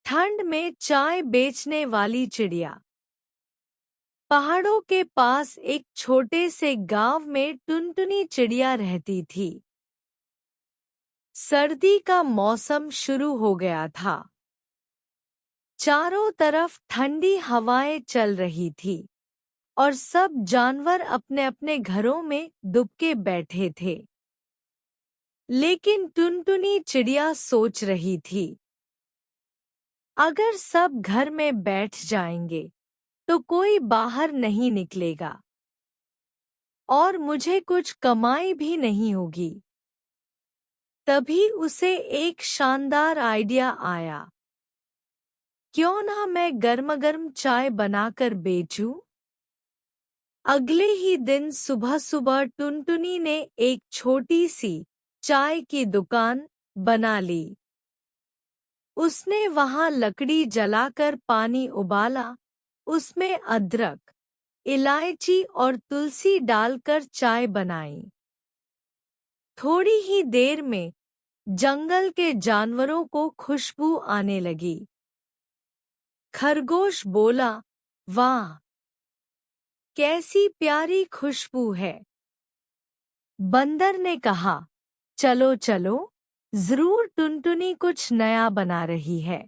ठंड में चाय बेचने वाली चिड़िया। पहाड़ों के पास एक छोटे से गांव में टुनटुनी चिड़िया रहती थी। सर्दी का मौसम शुरू हो गया था। चारों तरफ ठंडी हवाएं चल रही थी और सब जानवर अपने अपने घरों में दुबके बैठे थे। लेकिन टुनटुनी चिड़िया सोच रही थी, अगर सब घर में बैठ जाएंगे तो कोई बाहर नहीं निकलेगा और मुझे कुछ कमाई भी नहीं होगी। तभी उसे एक शानदार आइडिया आया। क्यों ना मैं गर्म-गर्म चाय बनाकर बेचूं? अगले ही दिन सुबह सुबह टुनटुनी ने एक छोटी सी चाय की दुकान बना ली। उसने वहां लकड़ी जलाकर पानी उबाला, उसमें अदरक, इलायची और तुलसी डालकर चाय बनाई। थोड़ी ही देर में जंगल के जानवरों को खुशबू आने लगी। खरगोश बोला, वाह, कैसी प्यारी खुशबू है। बंदर ने कहा, चलो चलो, जरूर टुनटुनी कुछ नया बना रही है।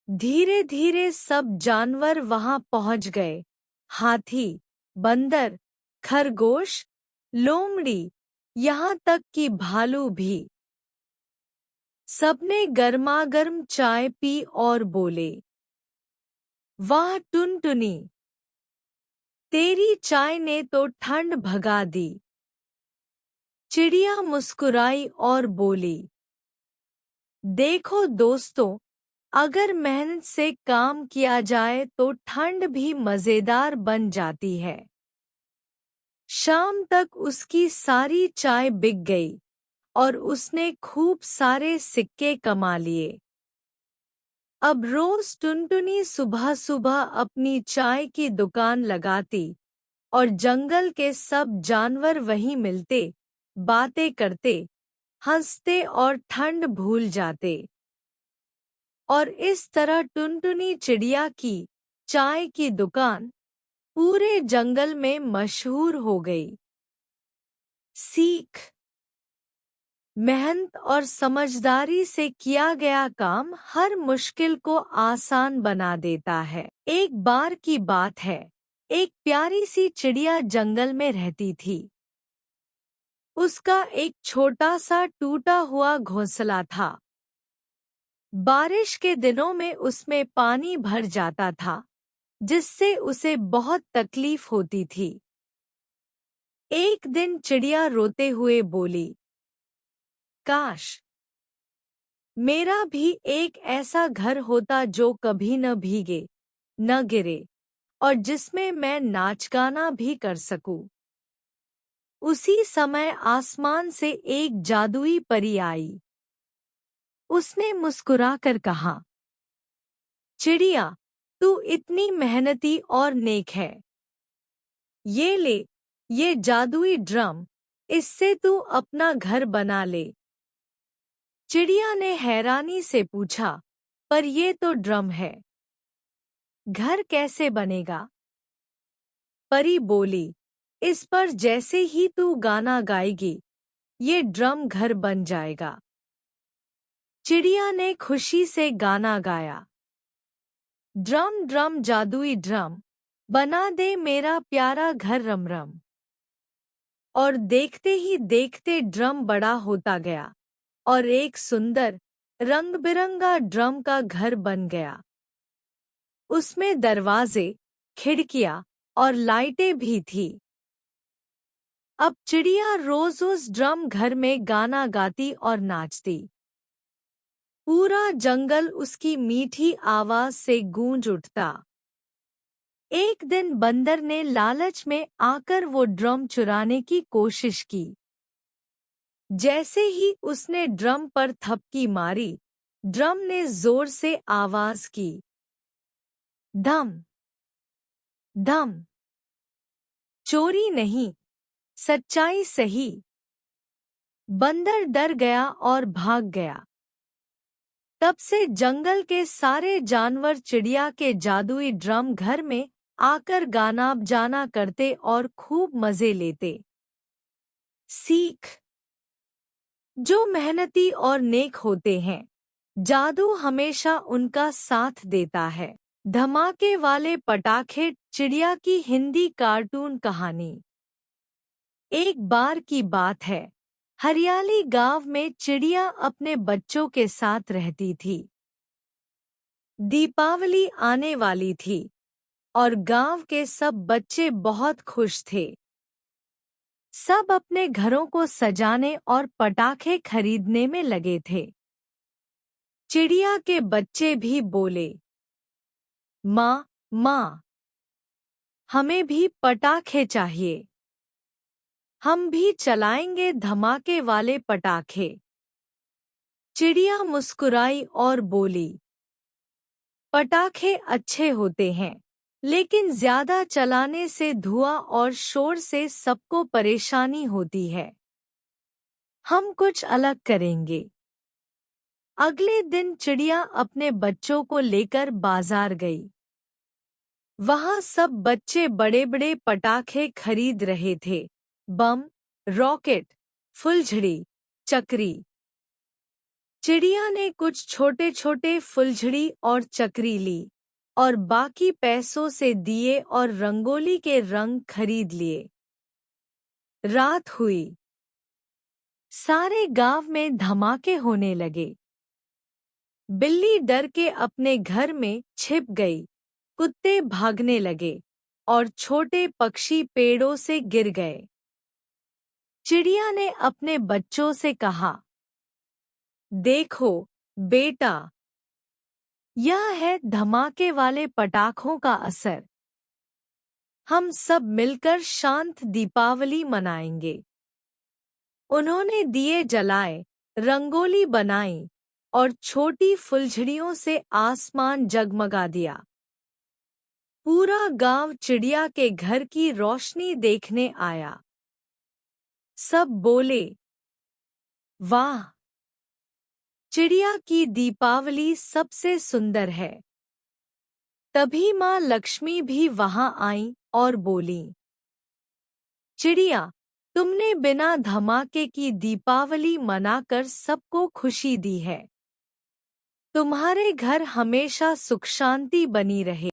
धीरे धीरे सब जानवर वहां पहुंच गए। हाथी, बंदर, खरगोश, लोमड़ी, यहाँ तक कि भालू भी। सबने गर्मागर्म चाय पी और बोले, वाह टुनटुनी, तेरी चाय ने तो ठंड भगा दी। चिड़िया मुस्कुराई और बोली, देखो दोस्तों, अगर मेहनत से काम किया जाए तो ठंड भी मजेदार बन जाती है। शाम तक उसकी सारी चाय बिक गई और उसने खूब सारे सिक्के कमा लिए। अब रोज टुनटुनी सुबह सुबह अपनी चाय की दुकान लगाती और जंगल के सब जानवर वहीं मिलते, बातें करते, हंसते और ठंड भूल जाते। और इस तरह टुनटुनी चिड़िया की चाय की दुकान पूरे जंगल में मशहूर हो गई। सीख: मेहनत और समझदारी से किया गया काम हर मुश्किल को आसान बना देता है। एक बार की बात है, एक प्यारी सी चिड़िया जंगल में रहती थी। उसका एक छोटा सा टूटा हुआ घोंसला था। बारिश के दिनों में उसमें पानी भर जाता था, जिससे उसे बहुत तकलीफ होती थी। एक दिन चिड़िया रोते हुए बोली, काश मेरा भी एक ऐसा घर होता जो कभी न भीगे, न गिरे और जिसमें मैं नाच गाना भी कर सकूं। उसी समय आसमान से एक जादुई परी आई। उसने मुस्कुराकर कहा, चिड़िया, तू इतनी मेहनती और नेक है। ये ले, ये जादुई ड्रम, इससे तू अपना घर बना ले। चिड़िया ने हैरानी से पूछा, पर ये तो ड्रम है, घर कैसे बनेगा? परी बोली, इस पर जैसे ही तू गाना गाएगी, ये ड्रम घर बन जाएगा। चिड़िया ने खुशी से गाना गाया, ड्रम ड्रम जादुई ड्रम, बना दे मेरा प्यारा घर रम रम। और देखते ही देखते ड्रम बड़ा होता गया और एक सुंदर रंग बिरंगा ड्रम का घर बन गया। उसमें दरवाजे, खिड़कियां और लाइटें भी थी। अब चिड़िया रोज उस ड्रम घर में गाना गाती और नाचती। पूरा जंगल उसकी मीठी आवाज से गूंज उठता। एक दिन बंदर ने लालच में आकर वो ड्रम चुराने की कोशिश की। जैसे ही उसने ड्रम पर थपकी मारी, ड्रम ने जोर से आवाज की, धम धम। चोरी नहीं, सच्चाई सही। बंदर डर गया और भाग गया। तब से जंगल के सारे जानवर चिड़िया के जादुई ड्रम घर में आकर गाना बजाना करते और खूब मजे लेते। सीख: जो मेहनती और नेक होते हैं, जादू हमेशा उनका साथ देता है। धमाके वाले पटाखे चिड़िया की हिंदी कार्टून कहानी। एक बार की बात है, हरियाली गांव में चिड़िया अपने बच्चों के साथ रहती थी। दीपावली आने वाली थी और गांव के सब बच्चे बहुत खुश थे। सब अपने घरों को सजाने और पटाखे खरीदने में लगे थे। चिड़िया के बच्चे भी बोले, माँ, माँ, हमें भी पटाखे चाहिए। हम भी चलाएंगे धमाके वाले पटाखे। चिड़िया मुस्कुराई और बोली, पटाखे अच्छे होते हैं, लेकिन ज्यादा चलाने से धुआं और शोर से सबको परेशानी होती है। हम कुछ अलग करेंगे। अगले दिन चिड़िया अपने बच्चों को लेकर बाजार गई। वहां सब बच्चे बड़े बड़े पटाखे खरीद रहे थे। बम, रॉकेट, फुलझड़ी, चक्री। चिड़िया ने कुछ छोटे छोटे फुलझड़ी और चक्री ली और बाकी पैसों से दिए और रंगोली के रंग खरीद लिए। रात हुई। सारे गांव में धमाके होने लगे। बिल्ली डर के अपने घर में छिप गई, कुत्ते भागने लगे और छोटे पक्षी पेड़ों से गिर गए। चिड़िया ने अपने बच्चों से कहा, देखो बेटा, यह है धमाके वाले पटाखों का असर। हम सब मिलकर शांत दीपावली मनाएंगे। उन्होंने दिए जलाए, रंगोली बनाई और छोटी फुलझड़ियों से आसमान जगमगा दिया। पूरा गांव चिड़िया के घर की रोशनी देखने आया। सब बोले, वाह, चिड़िया की दीपावली सबसे सुंदर है। तभी माँ लक्ष्मी भी वहां आईं और बोली, चिड़िया, तुमने बिना धमाके की दीपावली मनाकर सबको खुशी दी है। तुम्हारे घर हमेशा सुख शांति बनी रहे।